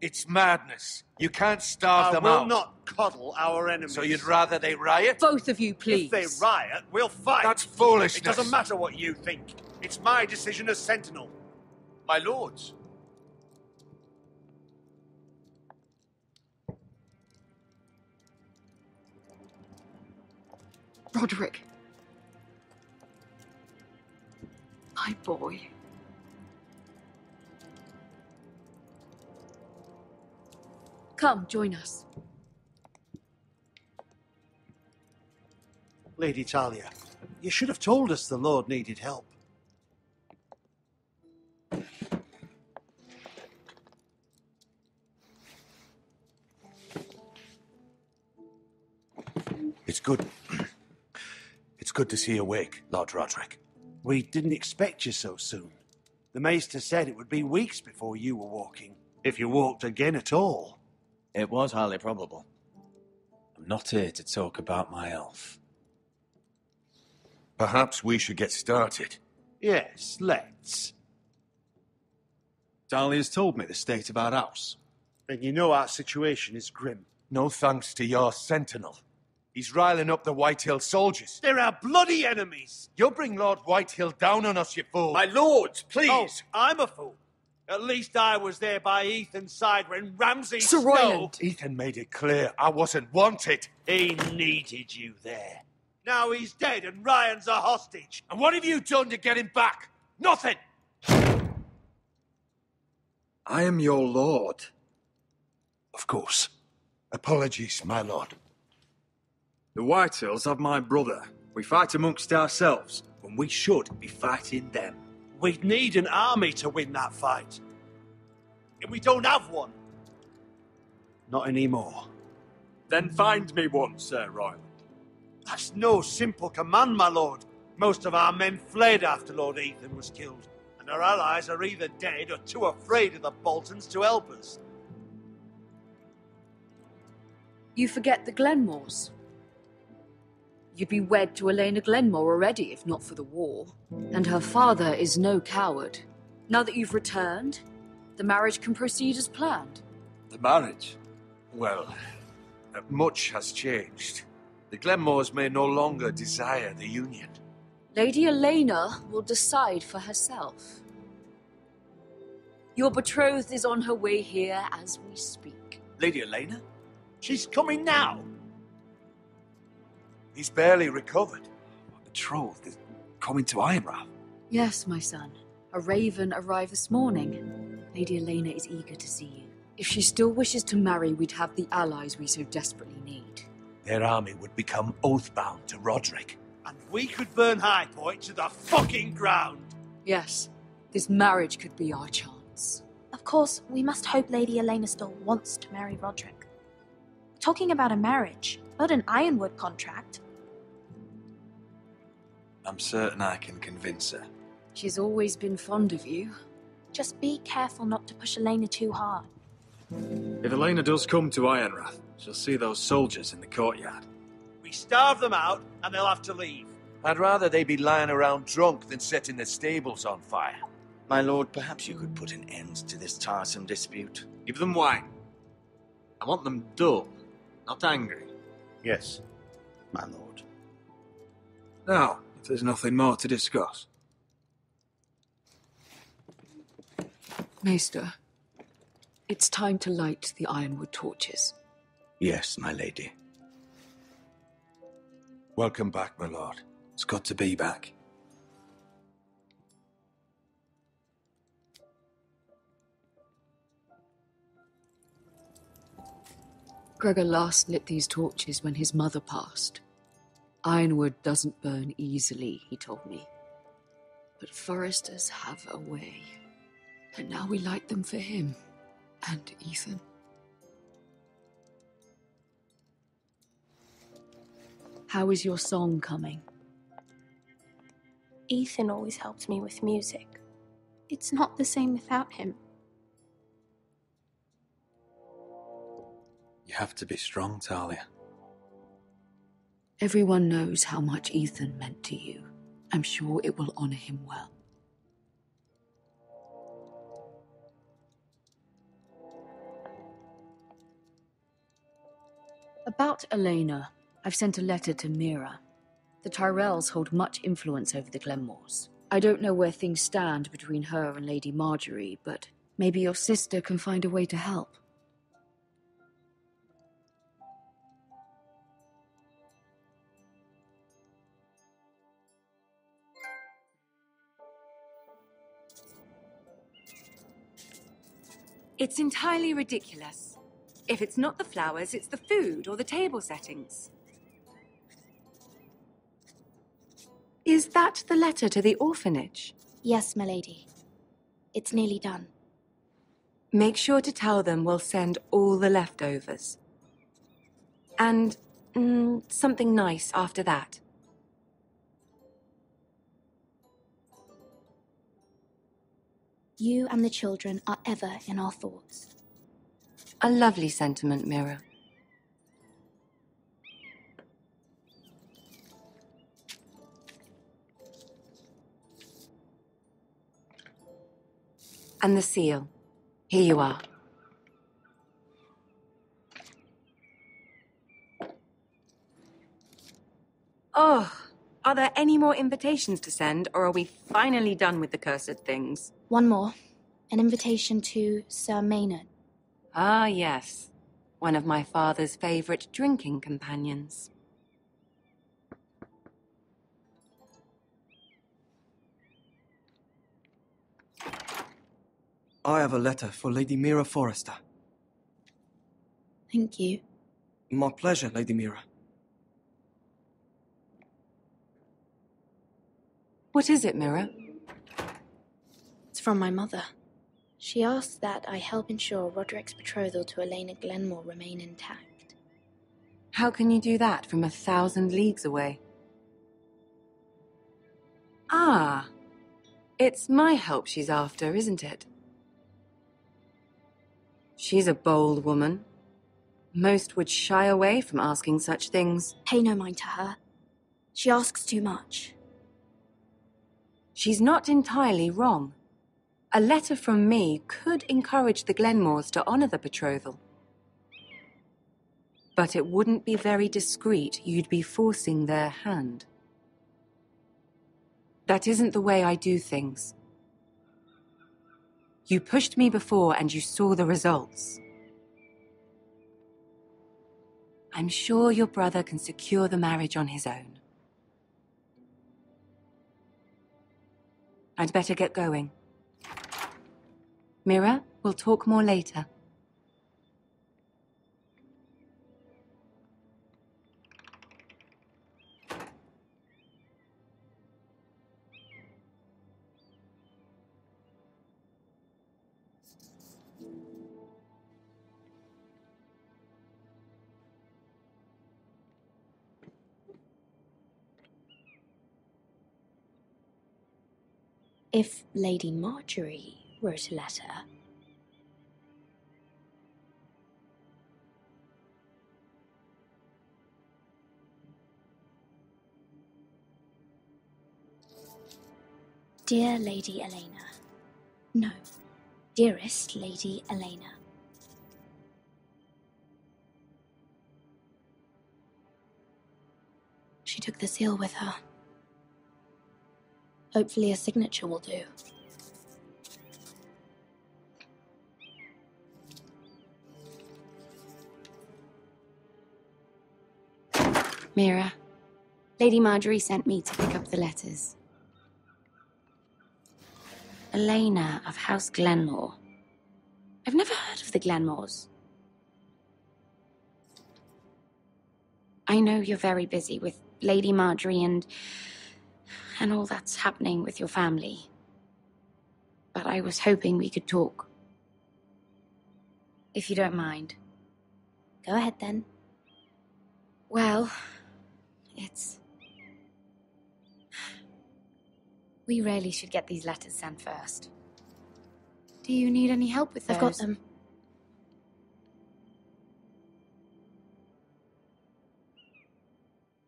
It's madness. You can't starve them I out. will not coddle our enemies. So you'd rather they riot? Both of you, please. If they riot, we'll fight. That's foolishness. It doesn't matter what you think. It's my decision as Sentinel. My lords. Roderick. My boy. Come, join us. Lady Talia, you should have told us the Lord needed help. It's good. It's good to see you awake, Lord Roderick. We didn't expect you so soon. The Maester said it would be weeks before you were walking, if you walked again at all. It was highly probable. I'm not here to talk about my elf. Perhaps we should get started. Yes, let's. Talia's told me the state of our house. Then you know our situation is grim. No thanks to your sentinel. He's riling up the Whitehill soldiers. They're our bloody enemies! You'll bring Lord Whitehill down on us, you fool. My lords, please! Oh, I'm a fool. At least I was there by Ethan's side when Ramsay Sir Snow... Royland. Ethan made it clear I wasn't wanted. He needed you there. Now he's dead and Ryan's a hostage. And what have you done to get him back? Nothing! I am your lord. Of course. Apologies, my lord. The Whitehills have my brother. We fight amongst ourselves, when we should be fighting them. We'd need an army to win that fight. And we don't have one. Not anymore. Then find me one, Sir Royland. That's no simple command, my lord. Most of our men fled after Lord Ethan was killed, and our allies are either dead or too afraid of the Boltons to help us. You forget the Glenmores. You'd be wed to Elena Glenmore already, if not for the war. And her father is no coward. Now that you've returned, the marriage can proceed as planned. The marriage? Well, much has changed. The Glenmores may no longer desire the union. Lady Elena will decide for herself. Your betrothed is on her way here as we speak. Lady Elena? She's coming now. He's barely recovered. My betrothed is coming to Ironrath. Yes, my son. A raven arrived this morning. Lady Elena is eager to see you. If she still wishes to marry, we'd have the allies we so desperately need. Their army would become oathbound to Roderick. And we could burn High Point to the fucking ground. Yes, this marriage could be our chance. Of course, we must hope Lady Elena still wants to marry Roderick. Talking about a marriage, not an Ironwood contract. I'm certain I can convince her. She's always been fond of you. Just be careful not to push Elena too hard. If Elena does come to Ironrath, she'll see those soldiers in the courtyard. We starve them out, and they'll have to leave. I'd rather they be lying around drunk than setting the stables on fire. My lord, perhaps you could put an end to this tiresome dispute. Give them wine. I want them dull, not angry. Yes, my lord. Now, if there's nothing more to discuss. Maester, it's time to light the Ironwood torches. Yes, my lady. Welcome back, my lord. It's good to be back. Gregor last lit these torches when his mother passed. Ironwood doesn't burn easily, he told me. But foresters have a way. And now we light them for him and Ethan. How is your song coming? Ethan always helped me with music. It's not the same without him. You have to be strong, Talia. Everyone knows how much Ethan meant to you. I'm sure it will honor him well. About Elena, I've sent a letter to Mira. The Tyrells hold much influence over the Glenmores. I don't know where things stand between her and Lady Marjorie, but maybe your sister can find a way to help. It's entirely ridiculous. If it's not the flowers, it's the food or the table settings. Is that the letter to the orphanage? Yes, milady. It's nearly done. Make sure to tell them we'll send all the leftovers. And something nice after that. You and the children are ever in our thoughts. A lovely sentiment, Mira. And the seal. Here you are. Oh, are there any more invitations to send, or are we finally done with the cursed things? One more. An invitation to Sir Maynard. Ah, yes. One of my father's favorite drinking companions. I have a letter for Lady Mira Forrester. Thank you. My pleasure, Lady Mira. What is it, Mira? It's from my mother. She asks that I help ensure Roderick's betrothal to Elena Glenmore remain intact. How can you do that from 1,000 leagues away? Ah, it's my help she's after, isn't it? She's a bold woman. Most would shy away from asking such things. Pay no mind to her. She asks too much. She's not entirely wrong. A letter from me could encourage the Glenmores to honor the betrothal. But it wouldn't be very discreet. You'd be forcing their hand. That isn't the way I do things. You pushed me before and you saw the results. I'm sure your brother can secure the marriage on his own. I'd better get going. Mira, we'll talk more later. If Lady Marjorie wrote a letter... Dear Lady Elena. No, dearest Lady Elena. She took the seal with her. Hopefully a signature will do. Mira, Lady Marjorie sent me to pick up the letters. Elena of House Glenmore. I've never heard of the Glenmores. I know you're very busy with Lady Marjorie and all that's happening with your family. But I was hoping we could talk. If you don't mind. Go ahead then. Well, we really should get these letters sent first. Do you need any help with those? I've got them.